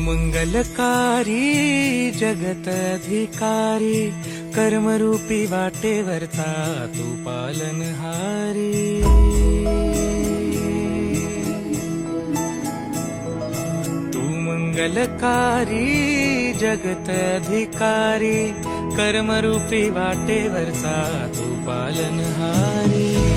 मंगलकारी जगत अधिकारी, कर्मरूपी वाटेवरचा तू पालनहारी। तू मंगलकारी जगत अधिकारी, कर्मरूपी वाटेवरचा तू पालनहारी।